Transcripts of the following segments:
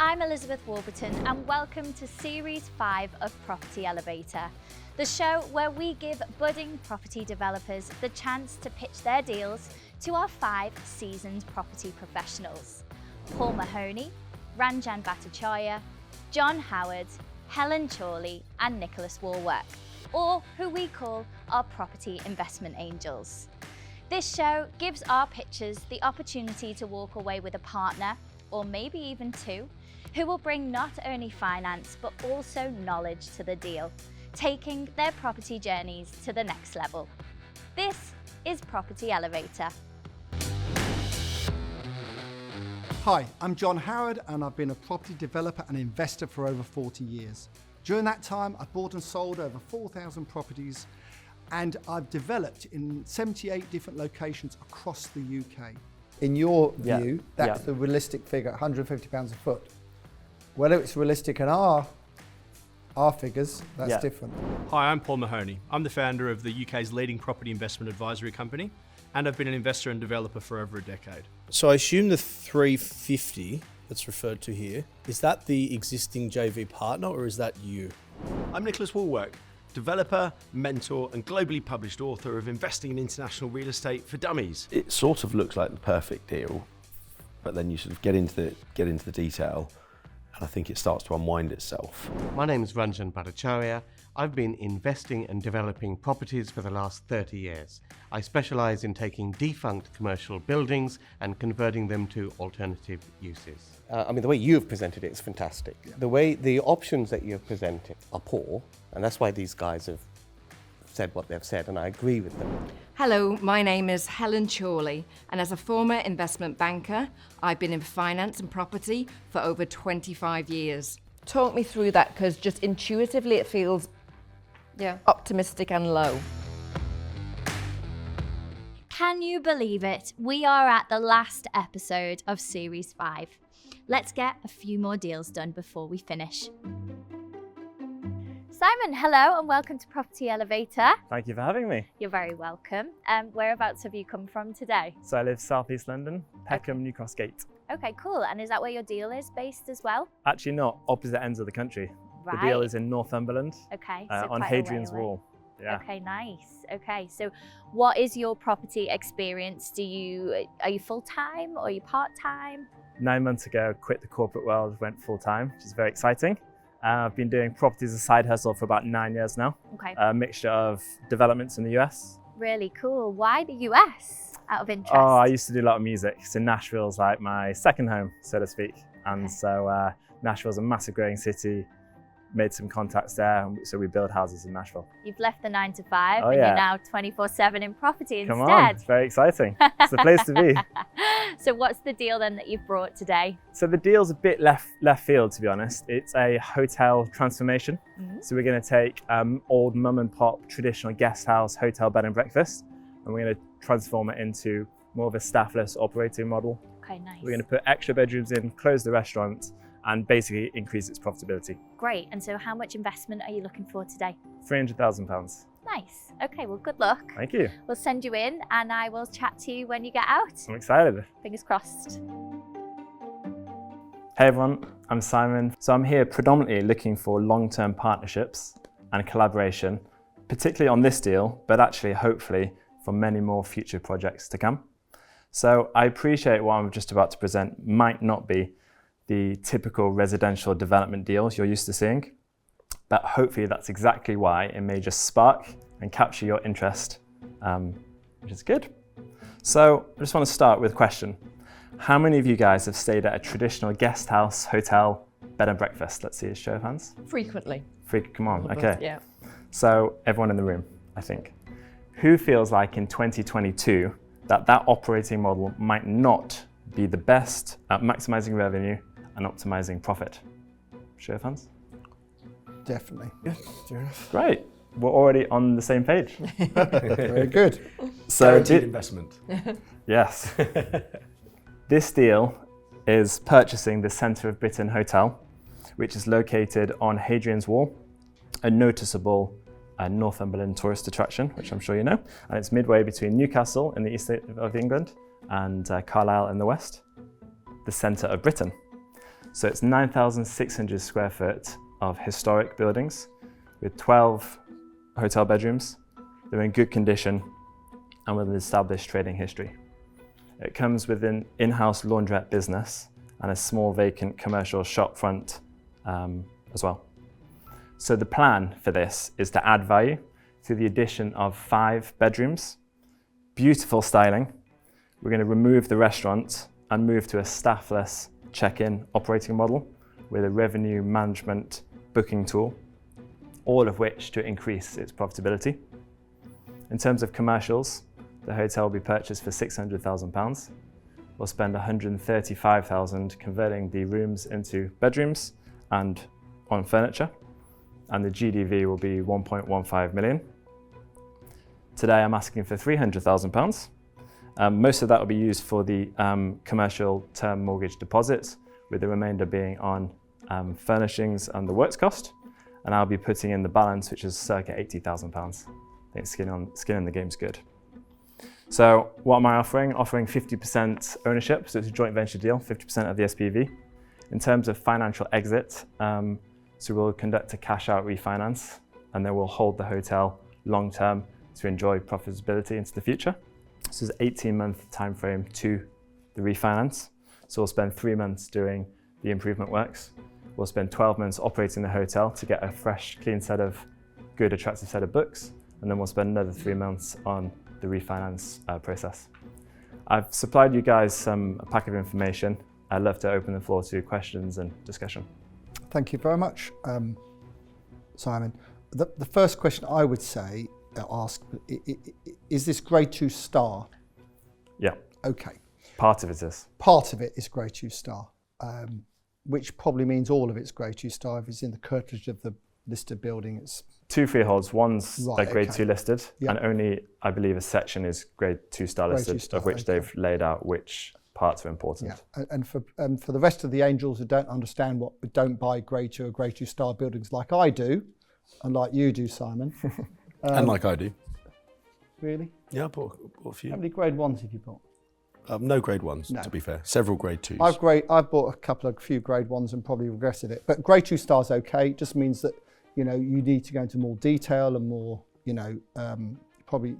I'm Elizabeth Warburton and welcome to Series 5 of Property Elevator, the show where we give budding property developers the chance to pitch their deals to our 5 seasoned property professionals: Paul Mahoney, Ranjan Bhattacharya, John Howard, Helen Chorley and Nicholas Wallwork, or who we call our property investment angels. This show gives our pitchers the opportunity to walk away with a partner, or maybe even 2, who will bring not only finance but also knowledge to the deal, taking their property journeys to the next level. This is Property Elevator. Hi, I'm John Howard and I've been a property developer and investor for over 40 years. During that time, I've bought and sold over 4,000 properties and I've developed in 78 different locations across the UK. In your view, that's the realistic figure, £150 a foot. Whether it's realistic in our figures, that's different. Hi, I'm Paul Mahoney. I'm the founder of the UK's leading property investment advisory company, and I've been an investor and developer for over a decade. So I assume the 350 that's referred to here, is that the existing JV partner or is that you? I'm Nicholas Wallwork, developer, mentor, and globally published author of Investing in International Real Estate for Dummies. It sort of looks like the perfect deal, but then you sort of get into the detail, and I think it starts to unwind itself. My name is Ranjan Bhattacharya. I've been investing and developing properties for the last 30 years. I specialise in taking defunct commercial buildings and converting them to alternative uses. The way you've presented it is fantastic. The way the options that you've presented are poor, and that's why these guys have said what they've said, and I agree with them. Hello, my name is Helen Chorley, and as a former investment banker, I've been in finance and property for over 25 years. Talk me through that, because just intuitively it feels optimistic and low. Can you believe it? We are at the last episode of Series 5. Let's get a few more deals done before we finish. Simon, hello and welcome to Property Elevator. Thank you for having me. You're very welcome. Whereabouts have you come from today? So I live southeast London, Peckham, New Cross Gate. Okay, cool. And is that where your deal is based as well? Actually not, opposite ends of the country. Right. The deal is in Northumberland, okay, so on Hadrian's Wall. Yeah. Okay, nice. Okay, so what is your property experience? Are you full-time or are you part-time? 9 months ago, quit the corporate world, went full-time, which is very exciting. I've been doing property as a side hustle for about 9 years now. Okay. A mixture of developments in the US. Really cool. Why the US, out of interest? Oh, I used to do a lot of music. So Nashville's like my second home, so to speak. And so Nashville's a massive growing city. Made some contacts there, so we build houses in Nashville. You've left the 9 to 5 and you're now 24/7 in property instead. Come on, it's very exciting. It's the place to be. So what's the deal then that you've brought today? So the deal's a bit left field, to be honest. It's a hotel transformation. Mm-hmm. So we're going to take old mum and pop traditional guest house, hotel bed and breakfast, and we're going to transform it into more of a staffless operating model. Okay, nice. We're going to put extra bedrooms in, close the restaurant, and basically increase its profitability. Great. And so how much investment are you looking for today? £300,000. Nice. Okay, well, good luck. Thank you. We'll send you in and I will chat to you when you get out. I'm excited. Fingers crossed. Hey everyone, I'm Simon. So I'm here predominantly looking for long-term partnerships and collaboration, particularly on this deal, but actually hopefully for many more future projects to come. So I appreciate what I'm just about to present might not be the typical residential development deals you're used to seeing, but hopefully that's exactly why it may just spark and capture your interest, which is good. So I just want to start with a question. How many of you guys have stayed at a traditional guest house, hotel, bed and breakfast? Let's see a show of hands. Frequently. Come on, okay. Yeah. So everyone in the room, I think. Who feels like in 2022 that operating model might not be the best at maximizing revenue and optimizing profit? Show of hands. Definitely. Great. We're already on the same page. Very good. So guaranteed investment. Yes. This deal is purchasing the Centre of Britain Hotel, which is located on Hadrian's Wall, a noticeable Northumberland tourist attraction, which I'm sure you know. And it's midway between Newcastle in the east of England and Carlisle in the west, the centre of Britain. So it's 9,600 square foot of historic buildings with 12 hotel bedrooms. They're in good condition and with an established trading history. It comes with an in-house laundrette business and a small vacant commercial shop front as well. So the plan for this is to add value through the addition of 5 bedrooms, beautiful styling. We're going to remove the restaurant and move to a staffless check-in operating model with a revenue management booking tool, all of which to increase its profitability. In terms of commercials, the hotel will be purchased for £600,000. We'll spend £135,000 converting the rooms into bedrooms and on furniture, and the GDV will be 1.15 million. Today I'm asking for £300,000. Most of that will be used for the commercial term mortgage deposit, with the remainder being on furnishings and the works cost. And I'll be putting in the balance, which is circa £80,000. I think skin in the game's good. So what am I offering? Offering 50% ownership, so it's a joint venture deal, 50% of the SPV. In terms of financial exit, so we'll conduct a cash out refinance, and then we'll hold the hotel long term to enjoy profitability into the future. This is an 18-month time frame to the refinance. So we'll spend 3 months doing the improvement works. We'll spend 12 months operating the hotel to get a fresh, clean set of good, attractive set of books. And then we'll spend another 3 months on the refinance process. I've supplied you guys a pack of information. I'd love to open the floor to questions and discussion. Thank you very much, Simon. The first question I would say, ask, is this grade 2 star? Yeah. Okay. Part of it is. Part of it is grade 2 star, which probably means all of it's grade 2 star if it's in the curtilage of the listed building. It's 2 freeholds, one's right, a grade okay. 2 listed, Yep. and only, I believe, a section is grade 2 star Grade listed, 2 star, of which okay. they've laid out which parts are important. Yeah, and for the rest of the angels who don't understand don't buy grade 2 or grade 2 star buildings like I do, and like you do, Simon. And like I do. Really? Yeah, I bought a few. How many grade 1s have you bought? No grade 1s, No. to be fair. Several grade 2s. I've bought a few grade 1s and probably regretted it. But grade 2 star's okay. It just means that, you need to go into more detail and more, probably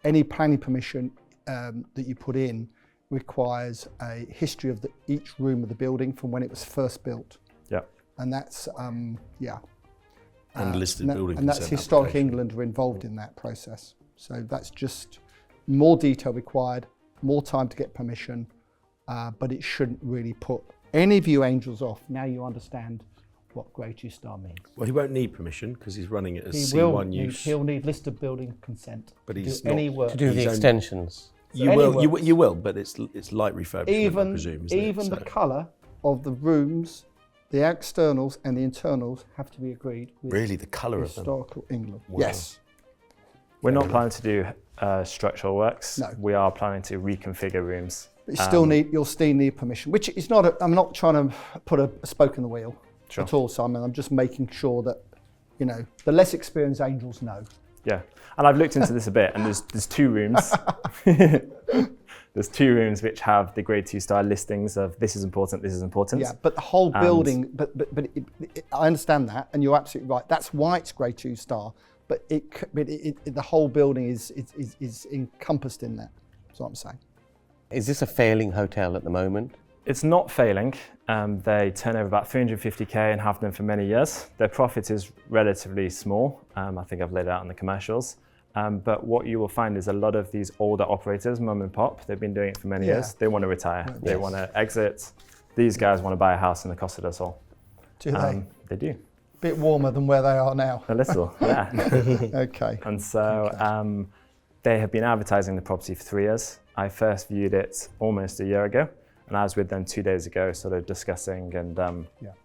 any planning permission that you put in requires a history of each room of the building from when it was first built. Yeah. And that's, yeah. And listed building and that's consent Historic application. England are involved in that process. So that's just more detail required, more time to get permission, but it shouldn't really put any of you angels off. Now you understand what grade 2 star means. Well, he won't need permission because he's running it as He C1 use. He'll need listed building consent But to he's do not- any work. To do the He's only- extensions. You any will, works. you will, but it's light refurbishment, I presume, isn't Even it? the colour of the rooms, the externals and the internals have to be agreed with Really, the colour of them? Historical England. Wow. Yes. We're not planning to do structural works. No. We are planning to reconfigure rooms. But you'll still need permission, which is not. I'm not trying to put a spoke in the wheel at all, Simon. I'm just making sure that, the less experienced angels know. Yeah, and I've looked into this a bit, and there's 2 rooms. There's 2 rooms which have the grade 2 star listings of this is important, this is important. Yeah, but the whole building. But I understand that, and you're absolutely right. That's why it's grade 2 star. But the whole building is encompassed in that. That's what I'm saying. Is this a failing hotel at the moment? It's not failing. They turn over about 350k and have done for many years. Their profit is relatively small. I think I've laid it out in the commercials. But what you will find is a lot of these older operators, mum and pop, they've been doing it for many years. They want to retire. Yes. They want to exit. These guys want to buy a house in the Costa del Sol. Do they? They do. Bit warmer than where they are now. A little, yeah. Okay. And so they have been advertising the property for 3 years. I first viewed it almost a year ago, and I was with them 2 days ago, sort of discussing and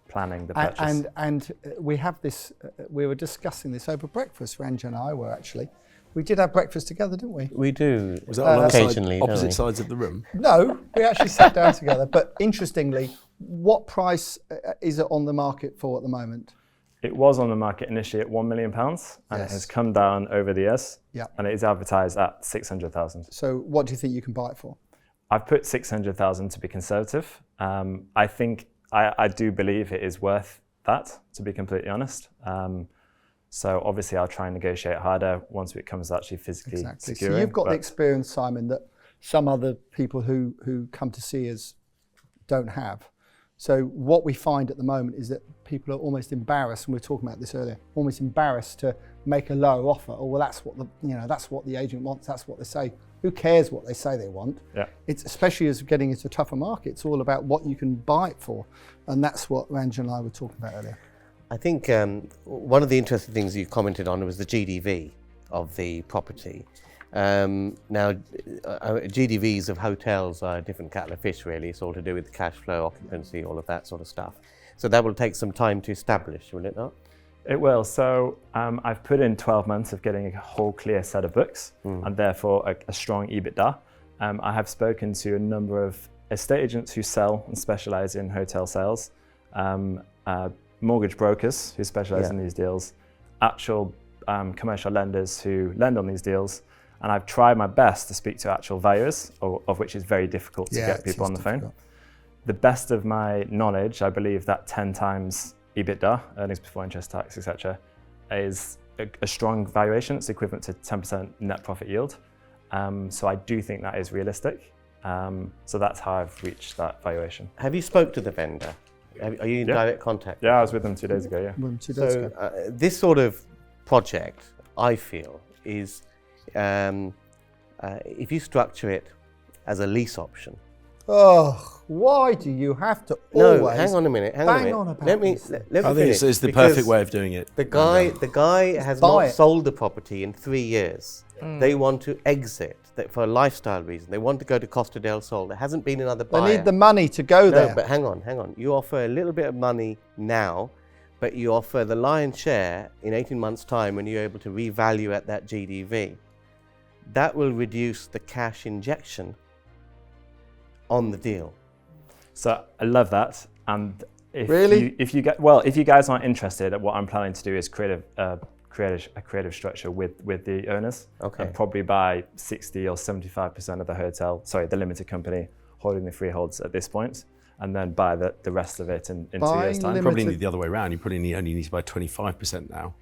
planning the purchase. And we have this. We were discussing this over breakfast. Ranjan and I were actually. We did have breakfast together, didn't we? We do. Was that on occasionally, opposite sides of the room? No, we actually sat down together. But interestingly, what price is it on the market for at the moment? It was on the market initially at £1 million, and it has come down over the years. Yeah. And it is advertised at 600,000. So what do you think you can buy it for? I've put 600,000 to be conservative. I think I do believe it is worth that, to be completely honest. So obviously I'll try and negotiate harder once it comes to actually physically securing. So you've got the experience, Simon, that some other people who come to see us don't have. So what we find at the moment is that people are almost embarrassed, and we were talking about this earlier, almost embarrassed to make a lower offer. Oh, well, that's what the agent wants. That's what they say. Who cares what they say they want? Yeah. It's especially as getting into a tougher market. It's all about what you can buy it for, and that's what Ranjan and I were talking about earlier. I think one of the interesting things you commented on was the GDV of the property. Now, GDVs of hotels are a different kettle of fish, really. It's all to do with cash flow, occupancy, all of that sort of stuff. So that will take some time to establish, will it not? It will. So I've put in 12 months of getting a whole clear set of books and therefore a strong EBITDA. I have spoken to a number of estate agents who sell and specialize in hotel sales, mortgage brokers who specialize in these deals, actual commercial lenders who lend on these deals. And I've tried my best to speak to actual valuers, of which is very difficult to get people on the phone. The best of my knowledge, I believe that 10 times EBITDA, earnings before interest, tax, etc., is a strong valuation. It's equivalent to 10% net profit yield. So I do think that is realistic. So that's how I've reached that valuation. Have you spoke to the vendor? Are you in direct contact? Yeah, I was with them 2 days ago, yeah. This sort of project, I feel, is if you structure it as a lease option. Oh, why do you have to always? No, hang on a minute. Let me I think it's the perfect way of doing it. The guy has not sold the property in 3 years. They want to exit for a lifestyle reason. They want to go to Costa del Sol. There hasn't been another buyer. They need the money to go there. No, but hang on. You offer a little bit of money now, but you offer the lion's share in 18 months' time when you're able to revalue at that GDV. That will reduce the cash injection on the deal. So I love that. And if you guys aren't interested, what I'm planning to do is create a creative structure with the owners. Okay. And probably buy 60 or 75% of the limited company holding the freeholds at this point, and then buy the rest of it in 2 years' time. Probably need the other way around. You probably only need to buy 25% now,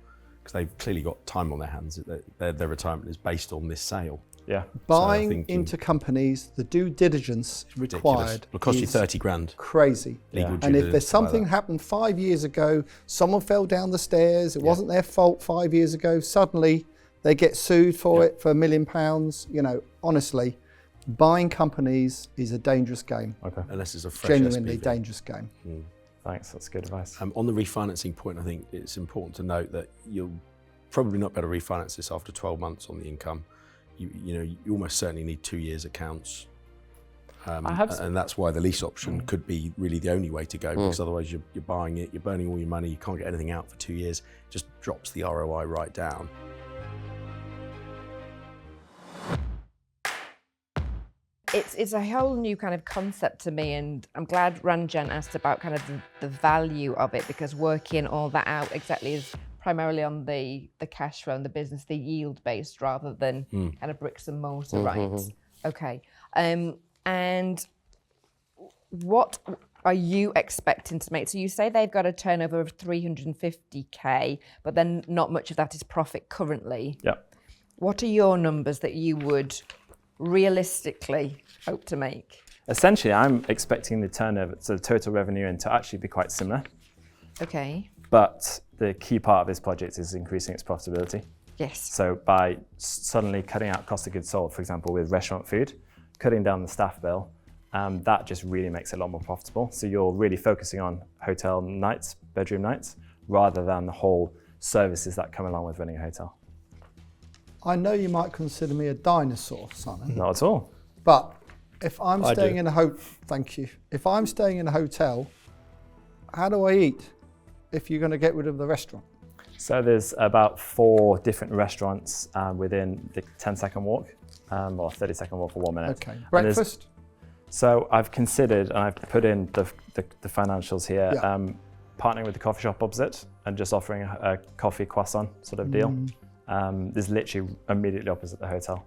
because they've clearly got time on their hands. Their retirement is based on this sale. Yeah. Buying into companies, the due diligence required it'll cost you 30 grand. Crazy. And if there's something happened 5 years ago, someone fell down the stairs, it wasn't their fault 5 years ago, suddenly they get sued for it for £1 million. Honestly, buying companies is a dangerous game. Okay. Unless it's a fresh genuinely SPV. dangerous game. Thanks, that's good advice. On the refinancing point, I think it's important to note that you'll probably not be able to refinance this after 12 months on the income. You almost certainly need 2 years accounts. And that's why the lease option could be really the only way to go, because otherwise you're buying it, you're burning all your money, you can't get anything out for 2 years, it just drops the ROI right down. It's a whole new kind of concept to me, and I'm glad Ranjan asked about kind of the value of it, because working all that out exactly is primarily on the cash flow and the business, the yield based rather than kind of bricks and mortar, right? Okay. And what are you expecting to make? So you say they've got a turnover of 350k, but then not much of that is profit currently. Yeah. What are your numbers that you would realistically hope to make? Essentially, I'm expecting the turnover, so the total revenue, to actually be quite similar. Okay. But the key part of this project is increasing its profitability. Yes. So by suddenly cutting out cost of goods sold, for example, with restaurant food, cutting down the staff bill, that just really makes it a lot more profitable. So you're really focusing on hotel nights, bedroom nights, rather than the whole services that come along with running a hotel. I know you might consider me a dinosaur, Simon. Not at all. But if I'm staying in a thank you. If I'm staying in a hotel, how do I eat if you're going to get rid of the restaurant? So there's about 4 different restaurants within the 10-second walk, or 30-second walk for 1 minute. Okay. Breakfast? So I've considered, and I've put in the financials here, partnering with the coffee shop opposite and just offering a coffee croissant sort of deal. There's literally immediately opposite the hotel.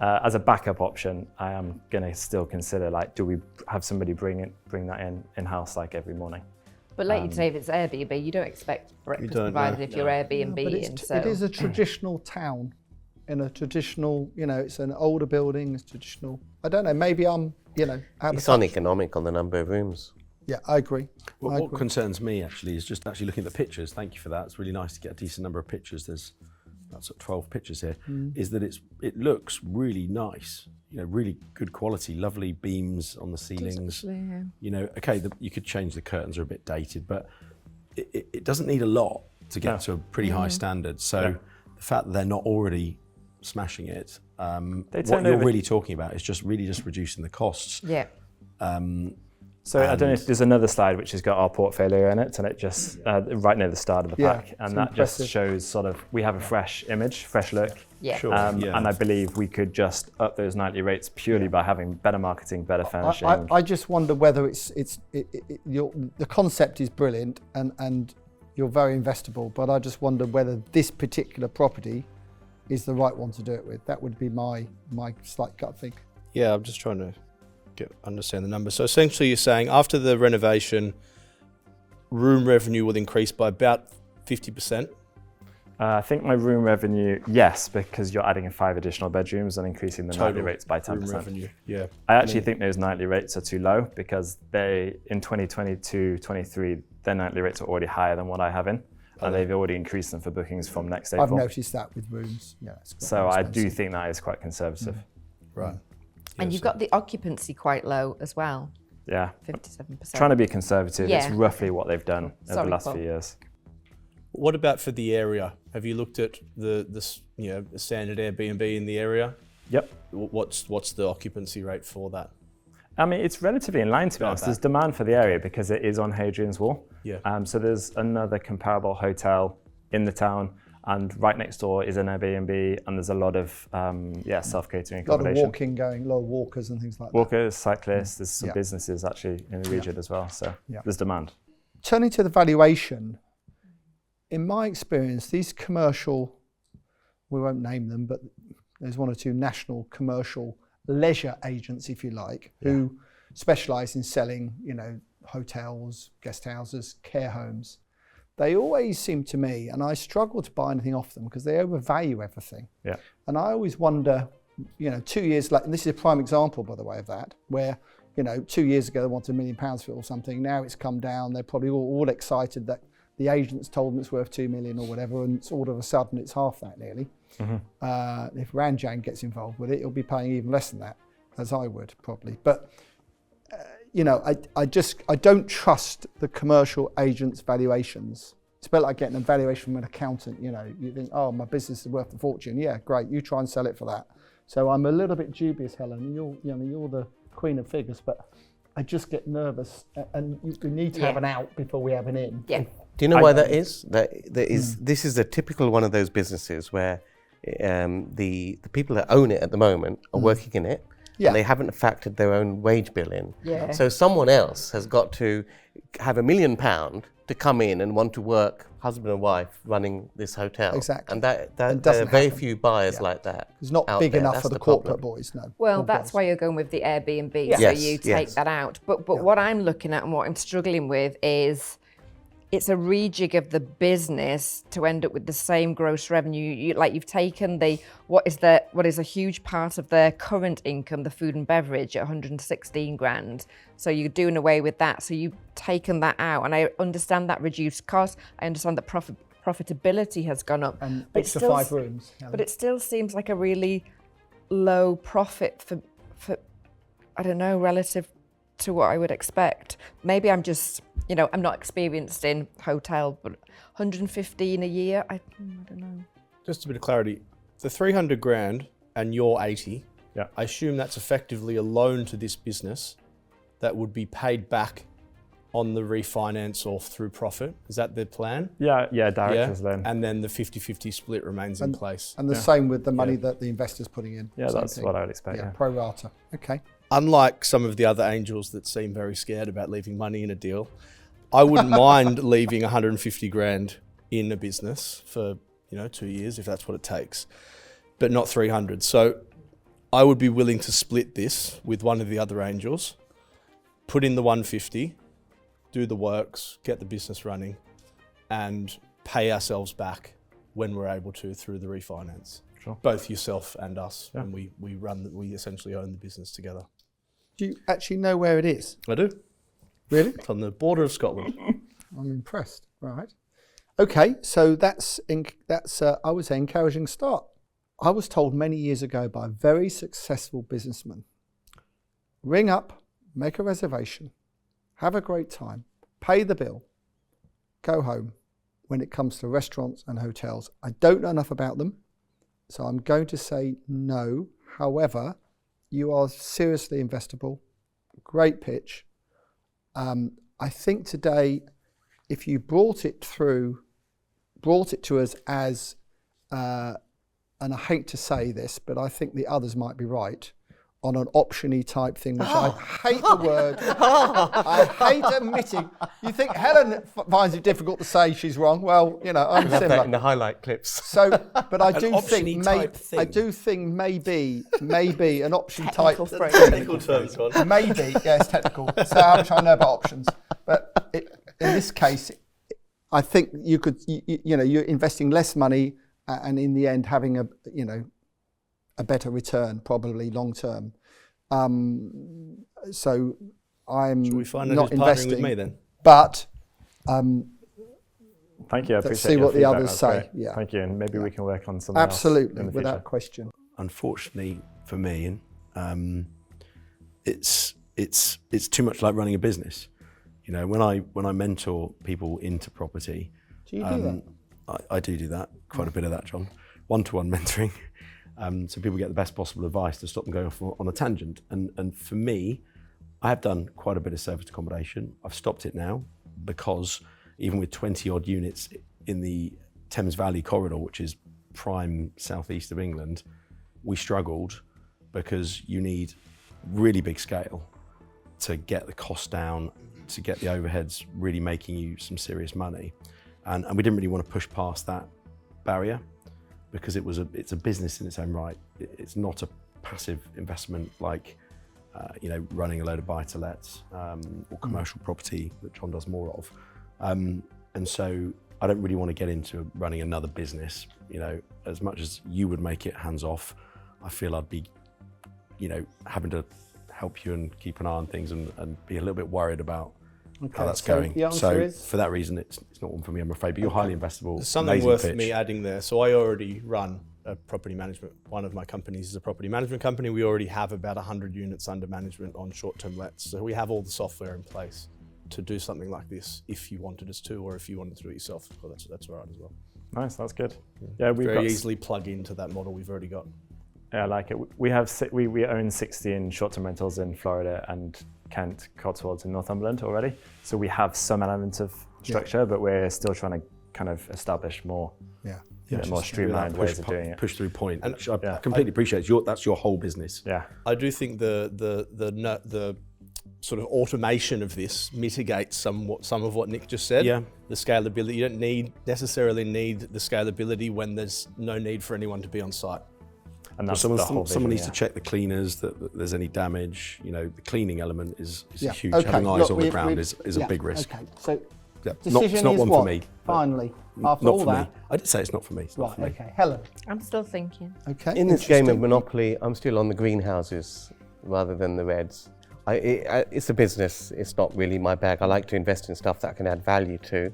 As a backup option, I am going to still consider, like, do we have somebody bring that in-house like every morning? But like you say, if it's Airbnb, you don't expect breakfast provided if you're Airbnb. It is a traditional town, in a traditional, it's an older building, it's traditional. I don't know, maybe I'm, It's uneconomic on the number of rooms. Yeah, I agree. Well, what concerns me actually is just actually looking at the pictures. Thank you for that. It's really nice to get a decent number of pictures. There's about 12 pictures here. Is that it looks really nice. Really good quality, lovely beams on the ceilings. Okay, you could change the curtains, are a bit dated, but it doesn't need a lot to get to a pretty high standard. So the fact that they're not already smashing it, what you're really talking about is just reducing the costs. Yeah. So I don't know if there's another slide which has got our portfolio in it, and it just right near the start of the pack, and that impressive. Just shows sort of we have a fresh image, fresh look. Yeah. Sure. And I believe we could just up those nightly rates purely by having better marketing, better furnishing. I just wonder whether the concept is brilliant and you're very investable, but I just wonder whether this particular property is the right one to do it with. That would be my slight gut think. Yeah, I'm just trying to understand the numbers. So essentially you're saying after the renovation, room revenue will increase by about 50%? I think my room revenue, yes, because you're adding in 5 additional bedrooms and increasing the nightly rates by 10%. Room revenue, yeah. I actually think those nightly rates are too low because in 2022-23, their nightly rates are already higher than what I have in. And they've already increased them for bookings from next April. I've noticed that with rooms. Yeah. So I do think that is quite conservative. Right. And you've got the occupancy quite low as well. Yeah. 57%. Trying to be conservative. Yeah. It's roughly what they've done over the last few years. What about for the area? Have you looked at the standard Airbnb in the area? Yep. What's the occupancy rate for that? I mean, it's relatively in line, to be honest. There's demand for the area because it is on Hadrian's Wall. Yeah. So there's another comparable hotel in the town, and right next door is an Airbnb, and there's a lot of self-catering accommodation. A lot of walking going, a lot of walkers and things like that. Walkers, cyclists, there's some businesses actually in the region as well, so there's demand. Turning to the valuation, in my experience, these commercial, we won't name them, but there's one or two national commercial leisure agents, if you like, who specialise in selling, hotels, guest houses, care homes. They always seem to me, and I struggle to buy anything off them because they overvalue everything. Yeah. And I always wonder, 2 years later, and this is a prime example, by the way, of that, where, 2 years ago they wanted £1 million for it or something. Now it's come down. They're probably all excited that the agents told them it's worth 2 million or whatever, and all of a sudden it's half that nearly. Mm-hmm. If Ranjan gets involved with it, he'll be paying even less than that, as I would probably. But I don't trust the commercial agents' valuations. It's a bit like getting a valuation from an accountant. You think, oh, my business is worth a fortune. Yeah, great. You try and sell it for that. So I'm a little bit dubious, Helen. You're the queen of figures, but I just get nervous, and we need to have an out before we have an in. Yeah. Do you know why that is? This is a typical one of those businesses where the people that own it at the moment are working in it, and they haven't factored their own wage bill in. Yeah. So someone else has got to have £1 million to come in and want to work, husband and wife, running this hotel. Exactly. And there are very few buyers like that. It's not big enough for the corporate boys, no. Well, that's why you're going with the Airbnb, so you take that out. But what I'm looking at and what I'm struggling with is it's a rejig of the business to end up with the same gross revenue. You've taken what is a huge part of their current income, the food and beverage, at 116 grand. So you're doing away with that. So you've taken that out, and I understand that reduced cost. I understand that profitability has gone up. And extra 5 rooms. But it still seems like a really low profit for I don't know, relative to what I would expect. Maybe I'm just, I'm not experienced in hotel, but 115 a year, I don't know. Just a bit of clarity. The 300 grand and your 80, I assume that's effectively a loan to this business that would be paid back on the refinance or through profit. Is that the plan? Yeah, director's loan. And then the 50-50 split remains in place. And the same with the money that the investor's putting in. Yeah, that's what I would expect. Pro rata. Okay. Unlike some of the other angels that seem very scared about leaving money in a deal, I wouldn't mind leaving 150 grand in a business for 2 years if that's what it takes, but not 300. So I would be willing to split this with one of the other angels, put in the 150, do the works, get the business running, and pay ourselves back when we're able to through the refinance. Sure. Both yourself and us, and we essentially own the business together. Do you actually know where it is? I do. Really? It's on the border of Scotland. I'm impressed. Right. Okay, so that's I would say encouraging start. I was told many years ago by a very successful businessman, ring up, make a reservation, have a great time, pay the bill, go home. When it comes to restaurants and hotels, I don't know enough about them, so I'm going to say no. However, you are seriously investable. Great pitch. I think today, if you brought it to us as, and I hate to say this, but I think the others might be right, on an option-y type thing, which I hate the word. I hate admitting. You think Helen finds it difficult to say she's wrong? Well, you know, I'm similar. That in the highlight clips. So, but I do think maybe an option type. Technical terms, Ron. Maybe, yes, technical. So how much I know about options, but in this case, I think you could, you know, you're investing less money, and in the end having a better return, probably long term. So I'm Should we find out not who's partnering investing with me then? But thank you. I let's appreciate see your what the feedback. others That's say. great. Yeah. Thank you, and maybe we can work on something else Absolutely, in the without future. question. Unfortunately for me, it's too much like running a business. You know, when I mentor people into property, Do you do that? I do that, quite a bit of that, John. One-to-one mentoring, so people get the best possible advice to stop them going off on a tangent. And for me, I have done quite a bit of serviced accommodation. I've stopped it now because even with 20 odd units in the Thames Valley corridor, which is prime southeast of England, we struggled because you need really big scale to get the cost down, to get the overheads really making you some serious money. And we didn't really want to push past that barrier because it's a business in its own right. It's not a passive investment like running a load of buy-to-lets or commercial property that John does more of. And so I don't really want to get into running another business. You know, as much as you would make it hands off, I feel I'd be, having to help you and keep an eye on things and be a little bit worried about how that's going. So for that reason, it's not one for me, I'm afraid, but you're highly investable. There's something worth me adding there. So I already run a property management. One of my companies is a property management company. We already have about 100 units under management on short-term lets. So we have all the software in place to do something like this if you wanted us to, or if you wanted to do it yourself. Well, that's all right as well. Nice, that's good. Yeah, we've very easily plug into that model we've already got. Yeah, I like it. We own 16 short-term rentals in Florida and Kent, Cotswolds and Northumberland already. So we have some element of structure, but we're still trying to kind of establish more, more streamlined ways of doing it. Push through point, and I completely appreciate that's your whole business. Yeah, I do think the sort of automation of this mitigates some of what Nick just said. Yeah, the scalability. You don't necessarily need the scalability when there's no need for anyone to be on site. And that's someone needs to check the cleaners that there's any damage. You know, the cleaning element is huge. Okay. Having eyes on the ground is a big risk. Okay, so it's not one for me. Finally, after not all for that, me. I did say it's not for me. It's not for me. Okay, Helen. I'm still thinking. Okay. In this game of Monopoly, I'm still on the greenhouses rather than the reds. It's a business. It's not really my bag. I like to invest in stuff that I can add value to.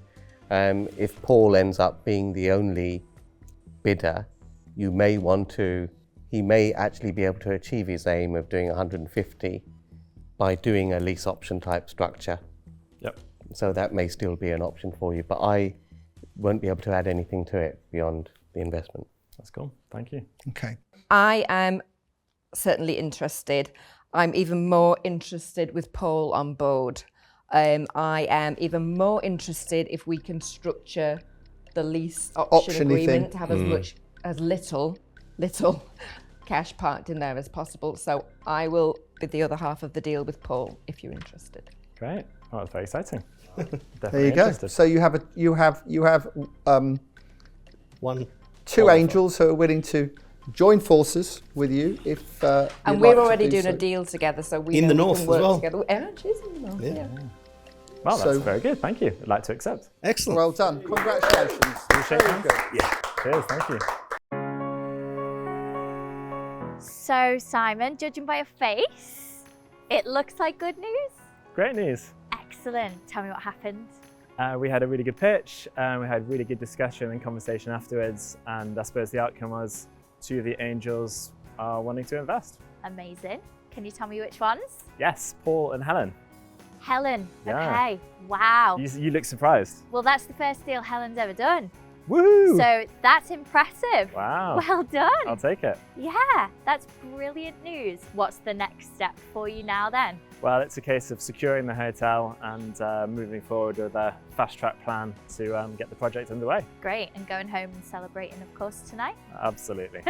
If Paul ends up being the only bidder, he may actually be able to achieve his aim of doing 150 by doing a lease option type structure. Yep. So that may still be an option for you, but I won't be able to add anything to it beyond the investment. That's cool. Thank you. Okay. I am certainly interested. I'm even more interested with Paul on board. I am even more interested if we can structure the lease option agreement to have as little cash parked in there as possible. So I will be the other half of the deal with Paul if you're interested. Great. Oh, that's very exciting. There you go. So you have two angels who are willing to join forces with you if and you'd we're like to already do doing so. a deal together, so we In know the we north can as work well. together. Yeah, it is in the north. Yeah. Well, that's So- very good. Thank you. I'd like to accept. Excellent. Well done. Congratulations. Shake Very hands? good. Yeah. Cheers. Thank you. So, Simon, judging by your face, it looks like good news. Great news. Excellent. Tell me what happened. We had a really good pitch, and we had really good discussion and conversation afterwards, and I suppose the outcome was 2 of the angels are wanting to invest. Amazing. Can you tell me which ones? Yes, Paul and Helen. Helen. Yeah. Okay. Wow. You look surprised. Well, that's the first deal Helen's ever done. Woohoo! So that's impressive. Wow. Well done. I'll take it. Yeah, that's brilliant news. What's the next step for you now then? Well, it's a case of securing the hotel and moving forward with a fast-track plan to get the project underway. Great, and going home and celebrating, of course, tonight. Absolutely.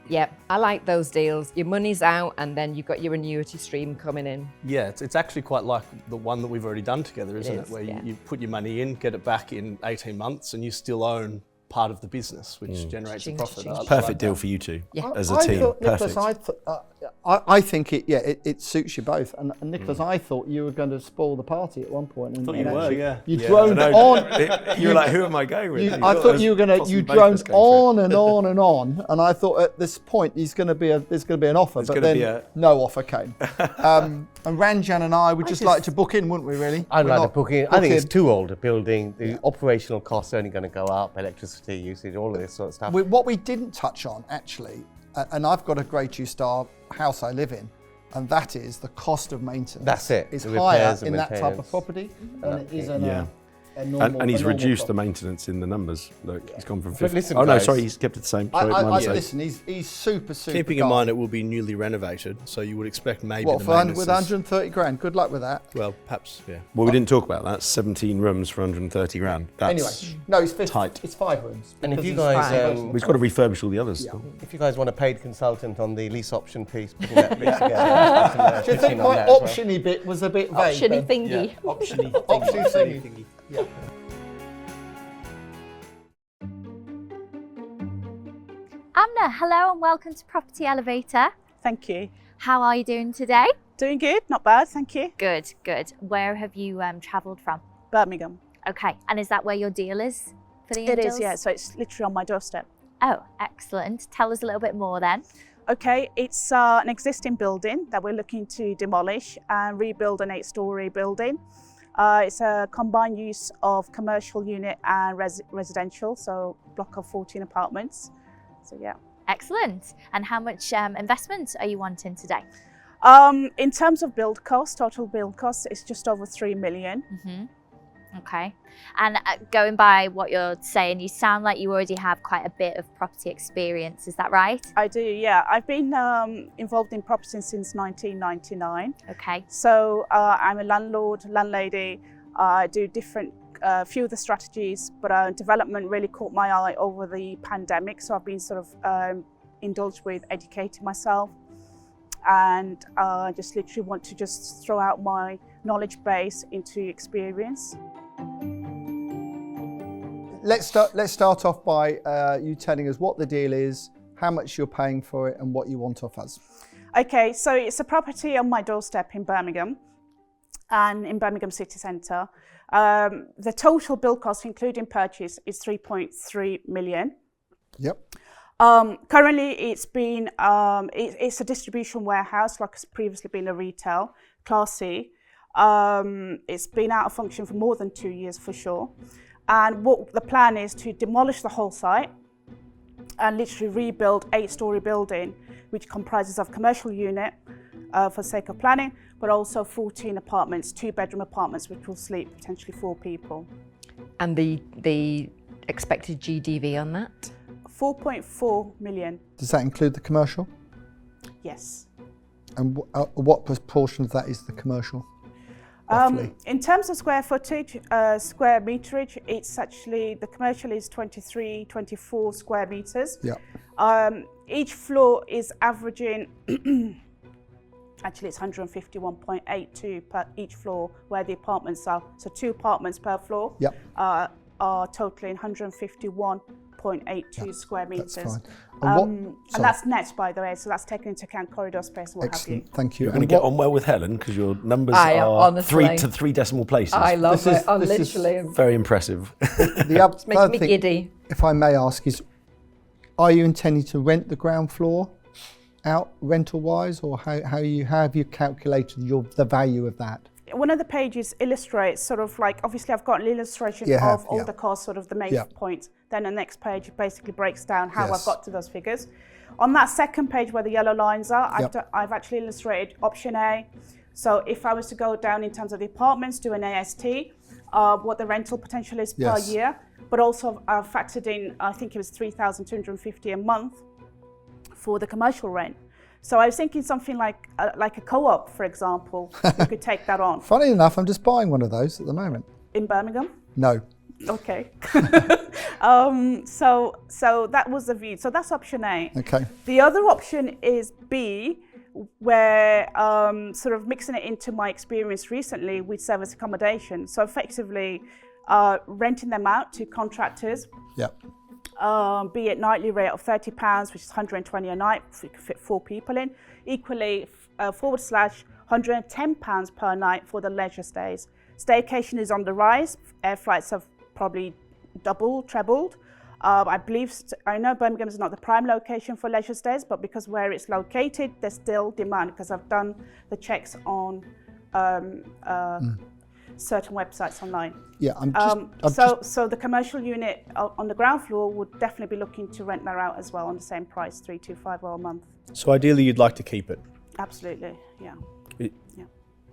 Yep, I like those deals. Your money's out and then you've got your annuity stream coming in. Yeah, it's actually quite like the one that we've already done together, isn't it? is, Where yeah. you put your money in, get it back in 18 months, and you still own part of the business, which generates a Ching, profit. ching, I ching. Perfect like deal that. for you two Yeah. as a I team. thought, Perfect. Nicholas, I think it suits you both. And Nicholas, I thought you were going to spoil the party at one point. And, thought you and were, actually yeah. You Yeah, droned I know. on. You were like, who am I going with? I thought you were going to. You droned on and on and on, and I thought at this point there's going to be an offer, There's but gonna then be a- no offer came. And Ranjan and I would just like to book in, wouldn't we? Really? I'd We're like to not book in. I think it's book too old a building. The operational costs are only going to go up, electricity usage, all of this sort of stuff. What we didn't touch on actually, and I've got a Grade 2 star house I live in, and that is the cost of maintenance. That's it, Is the higher repairs and in that type of maintenance. property than it is in Yeah. a normal. And he's a normal reduced the property. maintenance in the numbers. Look, he's gone from But 50. listen, Oh no, guys. sorry, he's kept it the same. Sorry, my mistake. Listen, he's super Keeping in mind it will be newly renovated, so you would expect maybe What, the for maintenance with is- 130 grand? Good luck with that. Well, perhaps, yeah. Well, we didn't talk about that. 17 rooms for 130 grand. That's Anyway, no, it's tight. It's 5 rooms. And if because you it's guys, We've got to refurbish all the others. Yeah. still. if you guys want a paid consultant on the lease option piece, putting that bit together. Do you think my optiony bit was a bit vague? Optiony then? thingy. Optiony thingy. Yeah. Amna, hello and welcome to Property Elevator. Thank you. How are you doing today? Doing good, not bad, thank you. Good, good. Where have you travelled from? Birmingham. Okay, and is that where your deal is for the It Angels? is, yeah, so it's literally on my doorstep. Oh, excellent. Tell us a little bit more then. Okay, it's an existing building that we're looking to demolish and rebuild an 8-storey building. It's a combined use of commercial unit and residential, so block of 14 apartments. So yeah. Excellent. And how much investment are you wanting today? In terms of build cost, total build cost, it's just over 3 million. Okay. And going by what you're saying, you sound like you already have quite a bit of property experience. Is that right? I do, yeah. I've been involved in property since 1999. Okay. So I'm a landlord, landlady. I do different, few of the strategies, but development really caught my eye over the pandemic. So I've been sort of indulged with educating myself, and just literally want to just throw out my knowledge base into experience. Let's start off by you telling us what the deal is, how much you're paying for it, and what you want off us. Okay, so it's a property on my doorstep in Birmingham, and in Birmingham city centre. The total build cost, including purchase, is 3.3 million. Yep. Currently, it's been it's a distribution warehouse, like it's previously been a retail, Class C. It's been out of function for more than 2 years for sure. And what the plan is to demolish the whole site and literally rebuild 8-storey building, which comprises of commercial unit for sake of planning, but also 14 apartments, 2-bedroom apartments, which will sleep potentially 4 people. And the expected GDV on that? 4.4 million. Does that include the commercial? Yes. And what proportion of that is the commercial? Roughly? In terms of square footage, square meterage, it's actually, the commercial is 23, 24 square meters. Yeah. Each floor is averaging, actually it's 151.82 per each floor where the apartments are. So 2 apartments per floor. Yep. totaling 151.82 square metres. That's fine. And that's net, by the way, so that's taking into account corridor space and what Excellent, have you. thank you. You're going to get on well with Helen because your numbers I am, are honestly. 3 decimal places. I love This it. is- I'm this is literally Very impressive. The other making me thing, giddy. if I may ask, is are you intending to rent the ground floor out rental-wise, or how have you calculated the value of that? One of the pages illustrates sort of like, obviously I've got an illustration You have, of all yeah. the costs, sort of the main Yeah. points. Then the next page basically breaks down how Yes. I've got to those figures. On that second page where the yellow lines are, Yep. I've actually illustrated option A. So if I was to go down in terms of the apartments, do an AST, what the rental potential is per Yes. year, but also I've factored in, I think it was 3,250 a month for the commercial rent. So I was thinking something like a co-op, for example, you could take that on. Funny enough, I'm just buying one of those at the moment. In Birmingham? No. Okay. So that was the view. So that's option A. Okay. The other option is B, where sort of mixing it into my experience recently with service accommodation. So effectively renting them out to contractors. Yep. Be it nightly rate of £30, which is 120 a night, if we could fit 4 people in. Equally, /£110 per night for the leisure stays. Staycation is on the rise. Air flights have probably doubled, trebled. I know Birmingham is not the prime location for leisure stays, but because where it's located, there's still demand, because I've done the checks on certain websites online. Yeah, So the commercial unit on the ground floor would definitely be looking to rent that out as well on the same price, 325 a month. So ideally you'd like to keep it. Absolutely, yeah.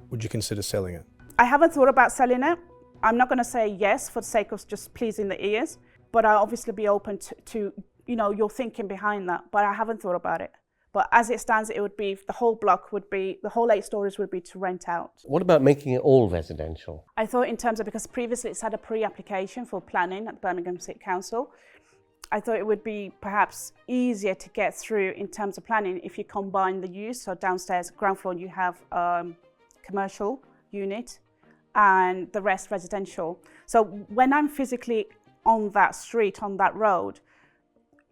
Would you consider selling it? I haven't thought about selling it. I'm not going to say yes for the sake of just pleasing the ears, but I'll obviously be open to your thinking behind that. But I haven't thought about it. But as it stands, it would be the whole 8 stories would be to rent out. What about making it all residential? I thought in terms of, because previously it's had a pre-application for planning at the Birmingham City Council, I thought it would be perhaps easier to get through in terms of planning if you combine the use. So downstairs, ground floor, you have commercial unit and the rest residential. So when I'm physically on that street, on that road,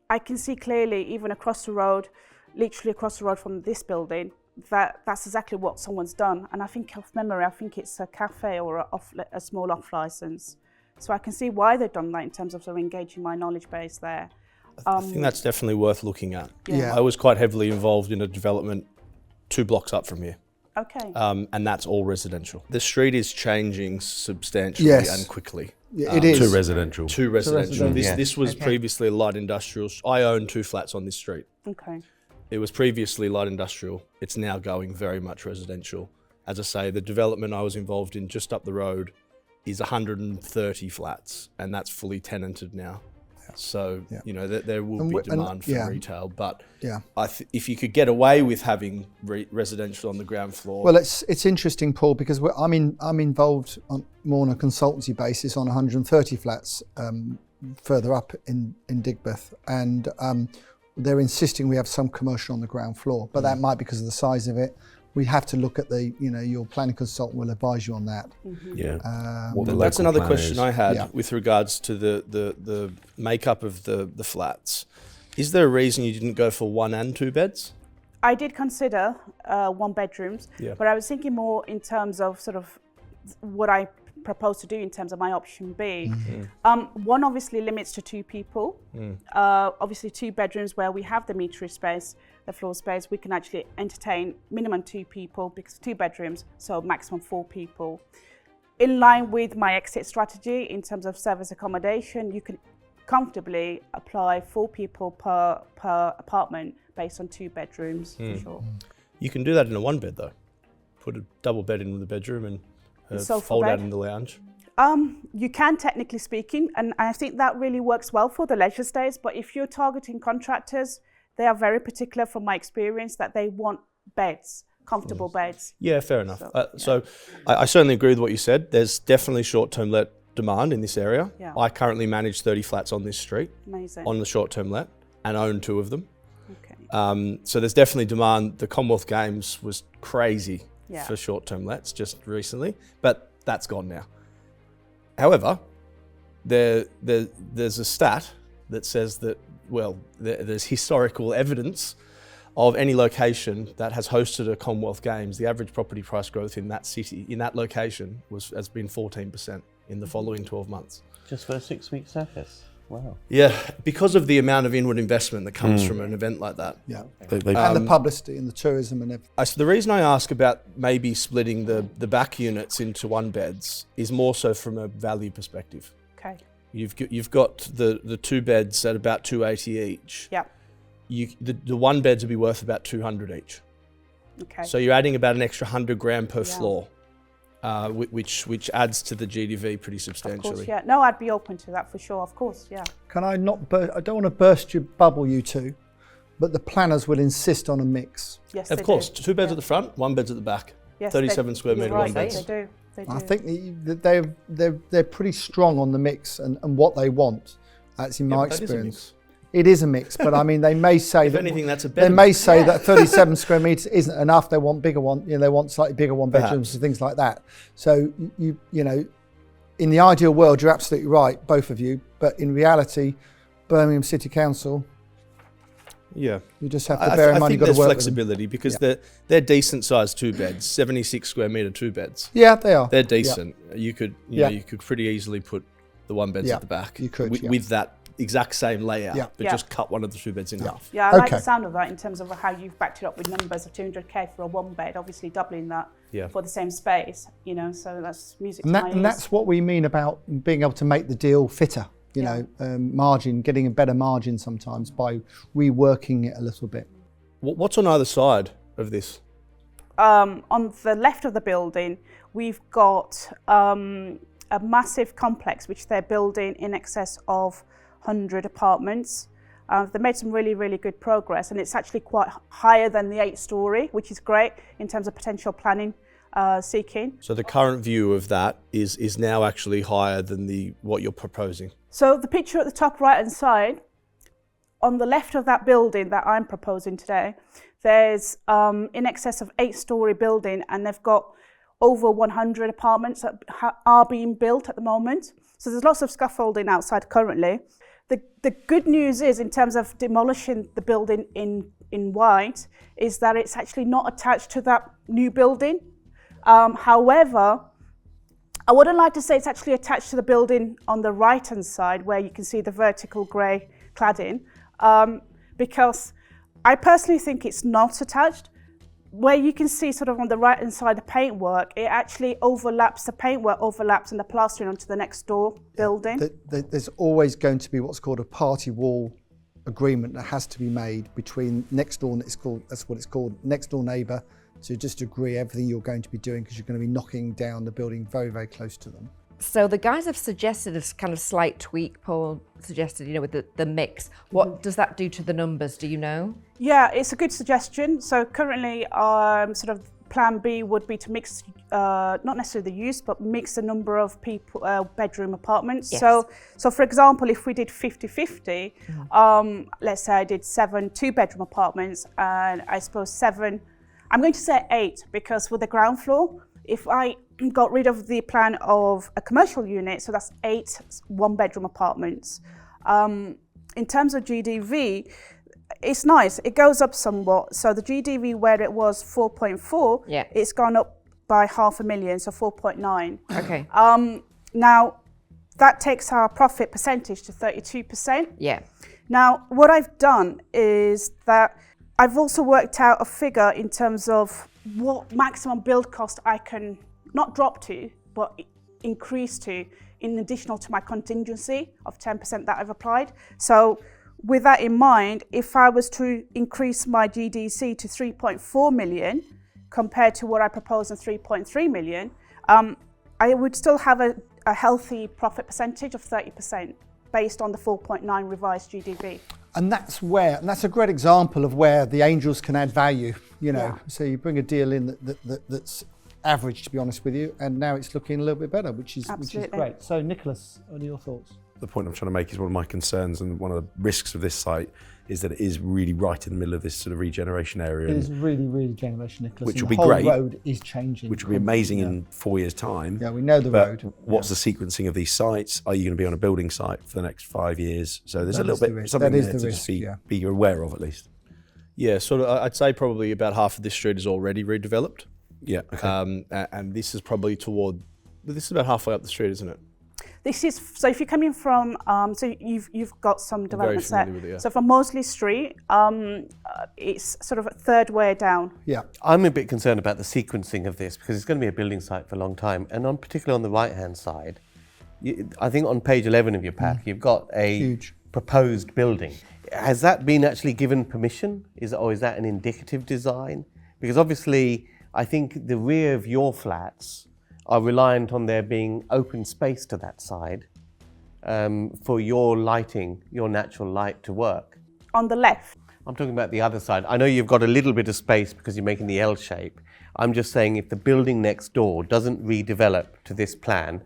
I can see clearly, even across the road, literally across the road from this building, that's exactly what someone's done. And I think, off memory, I think it's a cafe or a small off license. So I can see why they've done that in terms of sort of engaging my knowledge base there. I think that's definitely worth looking at. Yeah. I was quite heavily involved in a development 2 blocks up from here. Okay. And that's all residential. The street is changing substantially Yes. and quickly. It is. To residential. To residential. residential. This was Okay. previously light industrial. I own 2 flats on this street. Okay. It was previously light industrial. It's now going very much residential. As I say, the development I was involved in just up the road is 130 flats, and that's fully tenanted now. So, there will be demand for retail, but if you could get away with having residential on the ground floor. Well, it's interesting, Paul, because I'm involved more on a consultancy basis on 130 flats further up in Digbeth, and they're insisting we have some commercial on the ground floor, but that might be because of the size of it. We have to look at your planning consultant will advise you on that. Mm-hmm. Yeah. That's another question I had with regards to the makeup of the flats. Is there a reason you didn't go for 1 and 2 beds? I did consider 1 bedrooms, but I was thinking more in terms of sort of what I propose to do in terms of my option B. Mm-hmm. 1 obviously limits to 2 people. Obviously 2 bedrooms where we have the meterage space, the floor space, we can actually entertain minimum 2 people because 2 bedrooms, so maximum 4 people. In line with my exit strategy in terms of service accommodation, you can comfortably apply 4 people per apartment based on 2 bedrooms for sure. You can do that in a 1 bed though. Put a double bed in the bedroom and fold out in the lounge. You can, technically speaking, and I think that really works well for the leisure stays, but if you're targeting contractors, they are very particular from my experience that they want beds, comfortable beds. Yeah, fair enough. So I certainly agree with what you said. There's definitely short-term let demand in this area. Yeah. I currently manage 30 flats on this street. Amazing. On the short-term let and own 2 of them. Okay. So there's definitely demand. The Commonwealth Games was crazy for short-term lets just recently, but that's gone now. However, there's a stat that says that, well, there's historical evidence of any location that has hosted a Commonwealth Games, the average property price growth in that city, in that location, has been 14% in the following 12 months. Just for a 6-week circus? Wow. Yeah, because of the amount of inward investment that comes from an event like that. Yeah, and the publicity and the tourism and everything. So the reason I ask about maybe splitting the back units into 1-beds is more so from a value perspective. Okay. You've got the 2 beds at about 280 each. Yeah. The 1-beds would be worth about 200 each. Okay. So you're adding about an extra 100 grand per floor, which adds to the GDV pretty substantially. Of course, yeah. No, I'd be open to that for sure. Of course, yeah. Can I not? I don't want to burst your bubble, you two, but the planners will insist on a mix. Yes, of course. 2 beds at the front, 1 beds at the back. Yes, 37 square metre 1 beds. They do. I think they're pretty strong on the mix and what they want. That's in my experience. It is a mix, but I mean, they may say if that anything, that's a better they may say that 37 square metres isn't enough. They want bigger one. They want slightly bigger 1-bedrooms and things like that. So you know, in the ideal world, you're absolutely right, both of you. But in reality, Birmingham City Council, you just have to bear in mind you've got to work with them. I think there's flexibility because they're decent sized 2 beds, 76 square metre 2 beds. Yeah, they are. They're decent. Yeah. You could you could pretty easily put the 1-beds at the back. You could with that exact same layout, but just cut one of the 2 beds in half. Yeah, I like the sound of that in terms of how you've backed it up with numbers of 200k for a 1-bed, obviously doubling that for the same space, you know, so that's music to my ears. And that's what we mean about being able to make the deal fitter, you know, margin, getting a better margin sometimes by reworking it a little bit. What's on either side of this? On the left of the building, we've got a massive complex which they're building in excess of 100 apartments. They've made some really, really good progress, and it's actually quite higher than the 8-storey, which is great in terms of potential planning seeking. So the current view of that is now actually higher than what you're proposing. So the picture at the top right-hand side, on the left of that building that I'm proposing today, there's in excess of 8-storey building, and they've got over 100 apartments that are being built at the moment. So there's lots of scaffolding outside currently. The good news is, in terms of demolishing the building in white, is that it's actually not attached to that new building. However, I wouldn't like to say it's actually attached to the building on the right-hand side where you can see the vertical grey cladding, because I personally think it's not attached. Where you can see sort of on the right-hand side the paintwork, it actually overlaps, the paintwork overlaps and the plastering onto the next door building. There's always going to be what's called a party wall agreement that has to be made between next door, that's what it's called, next door neighbour, to just agree everything you're going to be doing, because you're going to be knocking down the building very, very close to them. So the guys have suggested a kind of slight tweak. Paul suggested, you know, with the mix. What does that do to the numbers? Do you know? Yeah, it's a good suggestion. So currently, sort of plan B would be to mix, not necessarily the use, but mix the number of people, bedroom apartments. Yes. So for example, if we did 50-50, let's say I did 7 2-bedroom apartments, and I suppose 7, I'm going to say 8, because with the ground floor, if I got rid of the plan of a commercial unit, so that's 8 1-bedroom apartments. In terms of GDV, it's nice, it goes up somewhat. So the GDV, where it was 4.4, it's gone up by $500,000, so 4.9. Okay. Now, that takes our profit percentage to 32%. Yeah. Now, what I've done is that I've also worked out a figure in terms of what maximum build cost I can not drop to, but increase to, in additional to my contingency of 10% that I've applied. So with that in mind, if I was to increase my GDC to 3.4 million compared to what I proposed in 3.3 million, I would still have a healthy profit percentage of 30% based on the 4.9 revised GDV. And that's a great example of where the angels can add value, you know. So you bring a deal in that's average, to be honest with you, and now it's looking a little bit better, which is great. So Nicholas, what are your thoughts? the point I'm trying to make is one of my concerns, and one of the risks of this site is that it is really right in the middle of this sort of regeneration area. It is really regeneration, Nicholas. Which and will be the whole great. road is changing. Which will be amazing in 4 years' time. Yeah, we know the but road. What's the sequencing of these sites? Are you going to be on a building site for the next 5 years? So there's That a little is the bit risk. something That is there the to risk, just yeah. be aware of at least. Yeah, sort of. I'd say probably about half of this street is already redeveloped. Yeah. Okay. And this is probably this is about halfway up the street, isn't it? This is, so if you're coming from, so you've got some developments there. With it, yeah. So from Mosley Street, it's sort of a third way down. Yeah. I'm a bit concerned about the sequencing of this because it's going to be a building site for a long time. And particularly on the right-hand side, I think on page 11 of your pack, you've got a Huge. proposed building. Has that been actually given permission? Or is that an indicative design? Because obviously, I think the rear of your flats are reliant on there being open space to that side for your lighting, your natural light to work. On the left. I'm talking about the other side. I know you've got a little bit of space because you're making the L shape. I'm just saying if the building next door doesn't redevelop to this plan,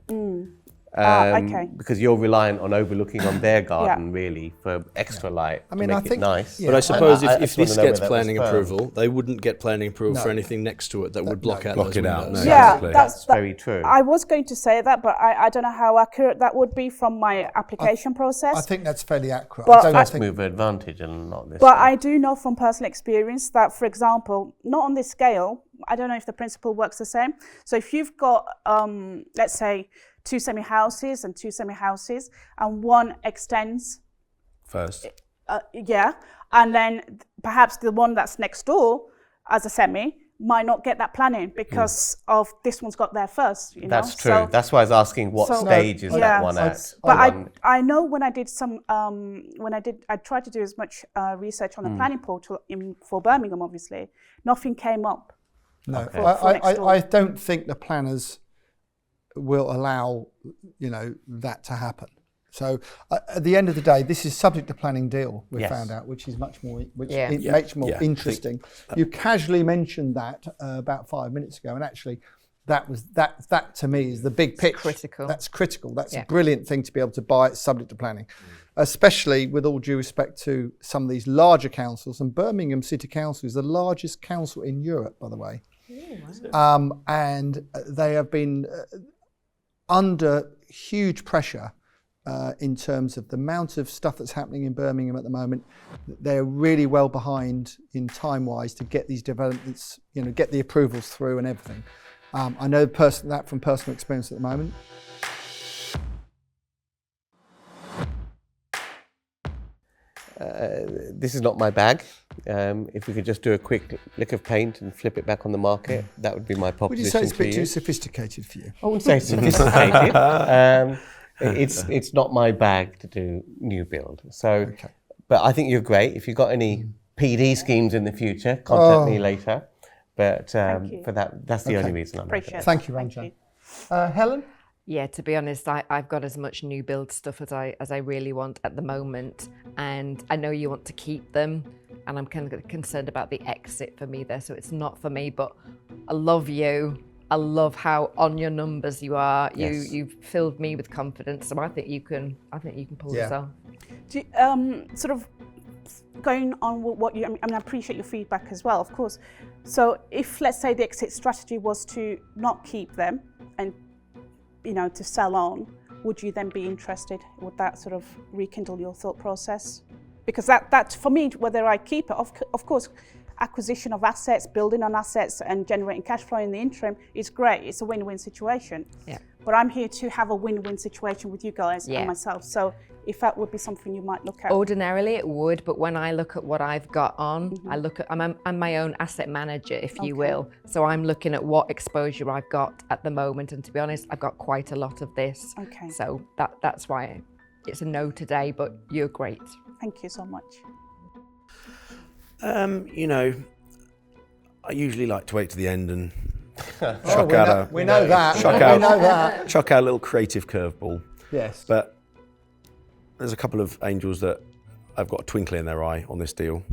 okay. because you're reliant on overlooking on their garden really for extra light I mean, to I make think- it nice. yeah. But I suppose I if just this wanna know gets where that was planning firmed. approval, they wouldn't get planning approval for No. anything next to it that would block out Block those it out, windows. no. Yeah, Exactly. That's very true. I was going to say that, but I don't know how accurate that would be from my application process. I think that's fairly accurate. But I don't First think mover advantage and not this. But one. I do know from personal experience that, for example, not on this scale, I don't know if the principle works the same. So if you've got, let's say, 2 semi-houses and 2 semi-houses, and one extends, First. and then perhaps the one that's next door as a semi might not get that planning because of this one's got there first. You That's know? true. So, That's why I was asking what stage is that one at. But One- I know when I did some, I tried to do as much research on the planning portal for Birmingham, obviously. Nothing came up. No, Okay. For next door. I don't think the planners will allow, that to happen. So at the end of the day, this is subject to planning deal. We Yes. found out, which is much more, Yeah. much more Yeah. interesting. You casually mentioned that about 5 minutes ago, and actually, that to me is the big pitch. critical. That's critical. That's Yeah. a brilliant thing to be able to buy it subject to planning, especially with all due respect to some of these larger councils. And Birmingham City Council is the largest council in Europe, by the way. And they have been under huge pressure in terms of the amount of stuff that's happening in Birmingham at the moment. They're really well behind in time-wise to get these developments, get the approvals through and everything. I know that from personal experience at the moment. This is not my bag. If we could just do a quick lick of paint and flip it back on the market, that would be my Would you proposition say it's a to bit you. too sophisticated for you? I wouldn't say sophisticated. It's not my bag to do new build. So, but I think you're great. If you've got any PD schemes in the future, contact me later. But for that's the only reason I'm Appreciate it. Thank you, Ranjan. Helen? Yeah, to be honest, I've got as much new build stuff as I really want at the moment, and I know you want to keep them, and I'm kind of concerned about the exit for me there, so it's not for me. But I love you. I love how on your numbers you are. Yes. You've filled me with confidence, so I think you can pull this off. Do you, sort of going on with what you, I appreciate your feedback as well, of course. So if, let's say, the exit strategy was to not keep them and, to sell on, would you then be interested? Would that sort of rekindle your thought process? Because that for me, whether I keep it, of course, acquisition of assets, building on assets and generating cash flow in the interim is great. It's a win-win situation. Yeah. But I'm here to have a win-win situation with you guys and myself. So if that would be something you might look at. Ordinarily it would, but when I look at what I've got on, I look at, I'm my own asset manager, if you will. So I'm looking at what exposure I've got at the moment. And to be honest, I've got quite a lot of this. Okay. So that's why it's a no today, but you're great. Thank you so much. I usually like to wait to the end and We know that. chuck out a little creative curveball. Yes. But there's a couple of angels that I've got a twinkle in their eye on this deal,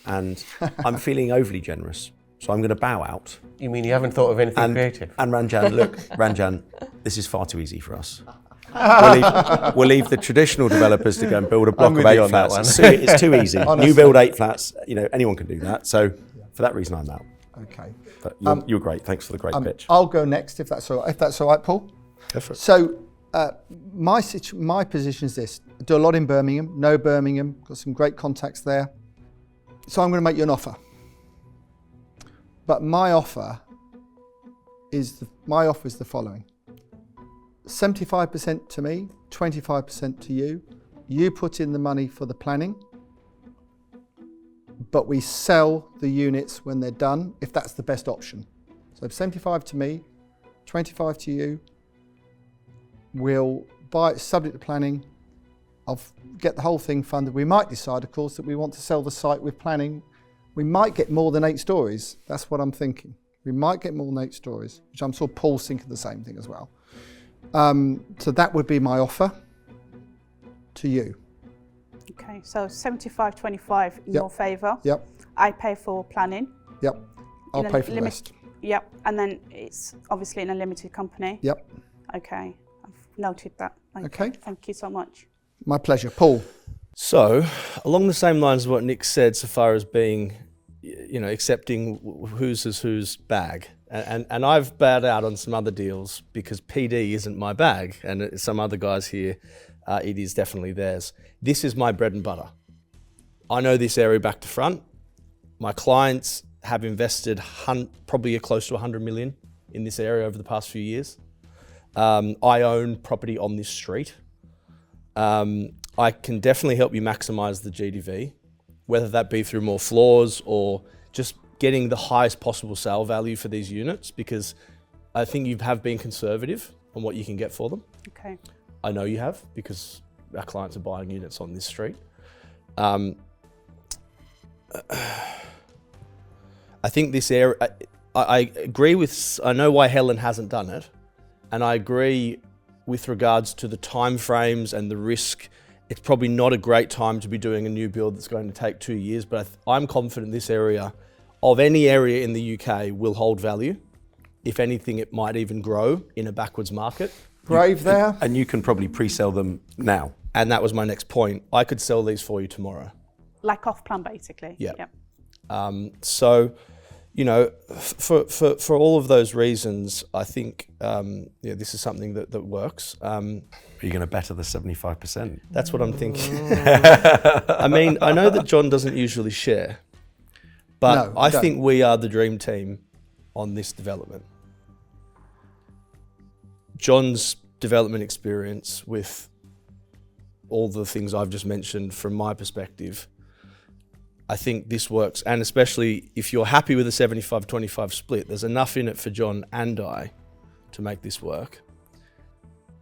and I'm feeling overly generous, so I'm going to bow out. You mean you haven't thought of anything creative? And Ranjan, look, Ranjan, this is far too easy for us. We'll leave the traditional developers to go and build a block of 8 flats. That It's too easy. New build 8 flats, anyone can do that. So for that reason, I'm out. Okay. But you're great. Thanks for the great pitch. I'll go next if that's all right. If that's all right, Paul. Go for it. So my position is this: I do a lot in Birmingham. Know Birmingham. Got some great contacts there. So I'm going to make you an offer. But my offer is the following: 75% to me, 25% to you. You put in the money for the planning, but we sell the units when they're done, if that's the best option. So 75 to me, 25 to you. We'll buy it subject to planning. I'll get the whole thing funded. We might decide, of course, that we want to sell the site with planning. We might get more than 8 stories. That's what I'm thinking. We might get more than 8 stories, which I'm sure Paul's thinking the same thing as well. So that would be my offer to you. Okay, so 75-25 in your favour. Yep. I pay for planning. Yep. I'll pay for the rest. Yep, and then it's obviously in a limited company. Yep. Okay, I've noted that. Okay. Thank you so much. My pleasure. Paul. So, along the same lines of what Nick said, so far as being, accepting whose is whose bag. And I've bowed out on some other deals because PD isn't my bag, and some other guys here, it is definitely theirs. This is my bread and butter. I know this area back to front. My clients have invested probably close to 100 million in this area over the past few years. I own property on this street. I can definitely help you maximize the GDV, whether that be through more floors or just getting the highest possible sale value for these units, because I think you have been conservative on what you can get for them. Okay. I know you have, because our clients are buying units on this street. I think this area, I agree with, I know why Helen hasn't done it, and I agree with regards to the time frames and the risk. It's probably not a great time to be doing a new build that's going to take 2 years, but I'm confident this area, of any area in the UK, will hold value. If anything, it might even grow in a backwards market. Brave there. And you can probably pre-sell them now. And that was my next point. I could sell these for you tomorrow. Like off plan, basically. Yeah. Yep. So, for all of those reasons, I think this is something that works. Are you going to better the 75%? That's what I'm thinking. I mean, I know that John doesn't usually share, but No, I don't. think we are the dream team on this development. John's development experience with all the things I've just mentioned from my perspective, I think this works. And especially if you're happy with a 75-25 split, there's enough in it for John and I to make this work.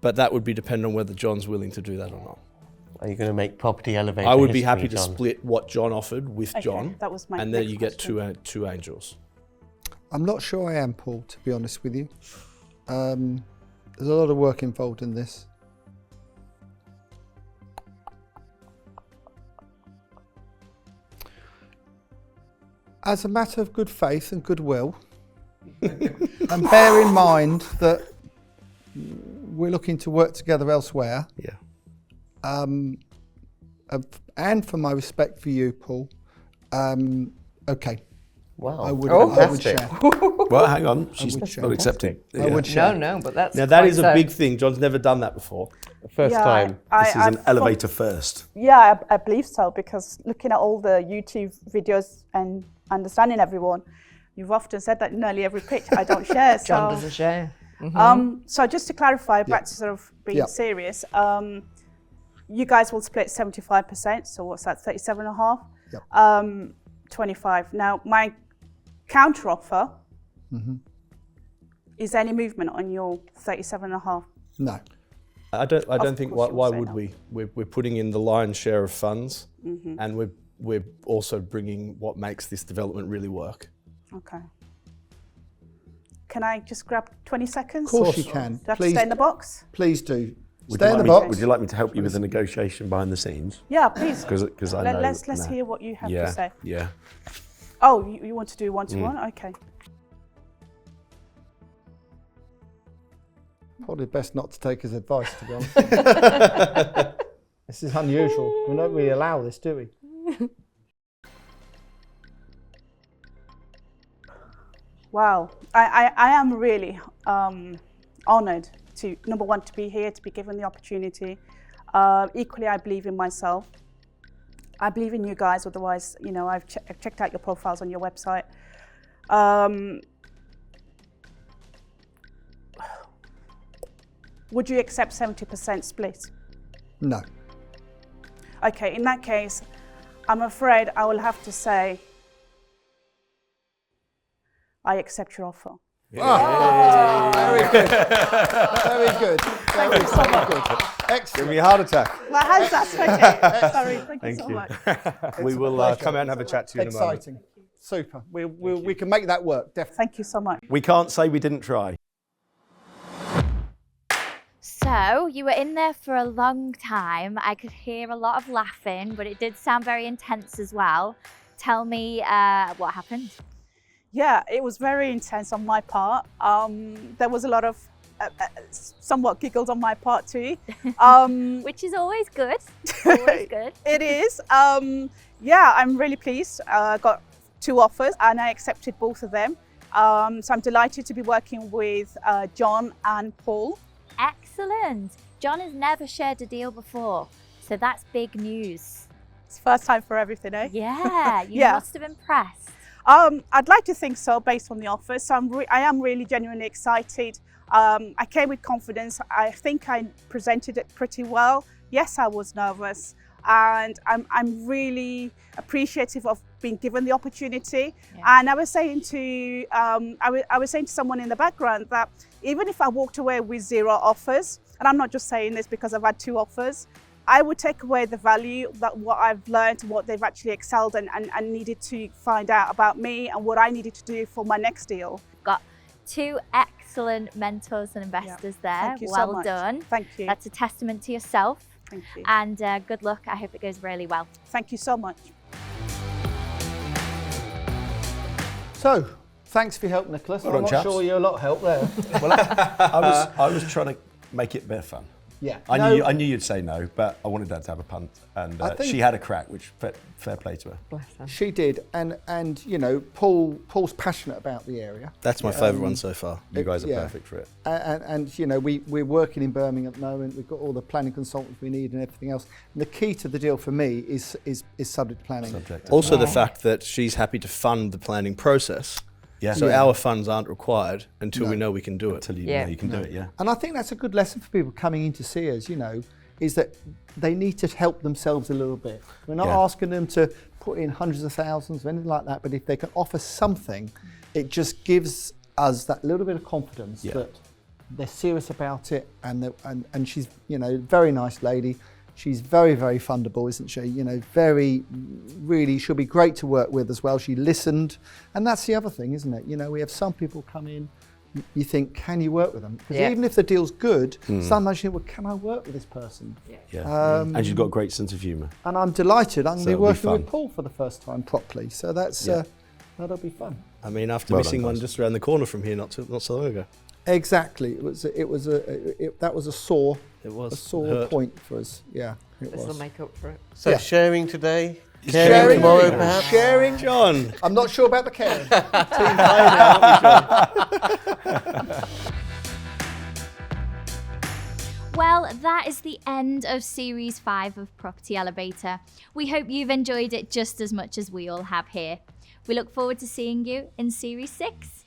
But that would be dependent on whether John's willing to do that or not. Are you going to make property elevator I would be history, happy to John? split what John offered with John, that was my and then next you get question. two angels. I'm not sure I am, Paul, to be honest with you. There's a lot of work involved in this. As a matter of good faith and goodwill, and bear in mind that we're looking to work together elsewhere. Yeah. And for my respect for you, Paul, okay. Wow. I would share. Well, hang on. She's would share. not accepting. I would share. No, but that's Now that quite is a big thing. John's never done that before. First time. This is an elevator first. Yeah, I believe so, because looking at all the YouTube videos and understanding everyone, you've often said that in nearly every pitch I don't share. So, John doesn't share. Mm-hmm. So just to clarify, back to sort of being serious, you guys will split 75%, so what's that, 37.5? Yep. 25. Now, my counter offer, is there any movement on your 37.5? No. I don't think, course why you'll say would no. we? We're putting in the lion's share of funds, and we're also bringing what makes this development really work. Okay. Can I just grab 20 seconds? Of course you can. Do I have to stay in the box? Please do. Would Stay you, in like the me, box. would you like me to help you with the negotiation behind the scenes? Yeah, please. Because I know. Let's hear what you have to say. Yeah. Oh, you want to do one-to-one? Okay. Probably best not to take his advice, to be honest. This is unusual. We don't really allow this, do we? Wow, I am really honoured to, number one, to be here, to be given the opportunity. Equally, I believe in myself. I believe in you guys, otherwise, you know, I've checked out your profiles on your website. Would you accept 70% split? No. Okay, in that case, I'm afraid I will have to say I accept your offer. Oh, very good. Very good. Thank you so much. Excellent. Give me a heart attack. My hands up. Okay. Sorry. Thank you so much. We will come out and have a chat to you in a moment. Exciting. Super. We can make that work, definitely. Thank you so much. We can't say we didn't try. So you were in there for a long time. I could hear a lot of laughing, but it did sound very intense as well. Tell me what happened. Yeah, it was very intense on my part. There was a lot of somewhat giggles on my part too. Which is always good. Always good. It is. Yeah, I'm really pleased. I got 2 offers and I accepted both of them. So I'm delighted to be working with John and Paul. Excellent. John has never shared a deal before, so that's big news. It's first time for everything, eh? Yeah, you Yeah. must have impressed. I'd like to think so, based on the offer. So I am really genuinely excited. I came with confidence. I think I presented it pretty well. Yes, I was nervous, and I'm really appreciative of being given the opportunity. Yeah. And I was saying to I was saying to someone in the background that even if I walked away with 0 offers, and I'm not just saying this because I've had 2 offers, I would take away the value that what I've learned, what they've actually excelled and needed to find out about me and what I needed to do for my next deal. Got 2 excellent mentors and investors there. Thank you well so much. done. Thank you. That's a testament to yourself. Thank you. And good luck. I hope it goes really well. Thank you so much. So, thanks for your help, Nicholas. Well I'm done, not chaps. sure you're a lot of help there. Well, I was trying to make it a bit of fun. Yeah. I knew you'd say no, but I wanted Dad to have a punt, and she had a crack, which fair play to her. Bless her. She did, and you know, Paul's passionate about the area. That's my favourite one so far. You guys are perfect for it. And you know, we're working in Birmingham at the moment. We've got all the planning consultants we need and everything else. And the key to the deal for me is subject planning. Also, the fact that she's happy to fund the planning process. Yeah. So our funds aren't required until we know we can do it. Until you know you can do it, yeah. And I think that's a good lesson for people coming in to see us, you know, is that they need to help themselves a little bit. We're not asking them to put in hundreds of thousands or anything like that, but if they can offer something, it just gives us that little bit of confidence that they're serious about it, and she's, you know, very nice lady. She's very, very fundable, isn't she? You know, really, she'll be great to work with as well. She listened, and that's the other thing, isn't it? You know, we have some people come in, you think, can you work with them? Because even if the deal's good, sometimes you think, well, can I work with this person? And she's got a great sense of humour. And I'm delighted. I'm going to be working with fun. Paul for the first time properly, so that's that'll be fun. I mean, after missing one just around the corner from here not so long ago. Exactly. That was a sore. It was a sore point for us. Yeah, it This was. will make up for it. So sharing today, Sharing caring tomorrow perhaps? Sharing. John. I'm not sure about the caring. Team player now, aren't we, John? Well, that is the end of Series 5 of Property Elevator. We hope you've enjoyed it just as much as we all have here. We look forward to seeing you in Series 6.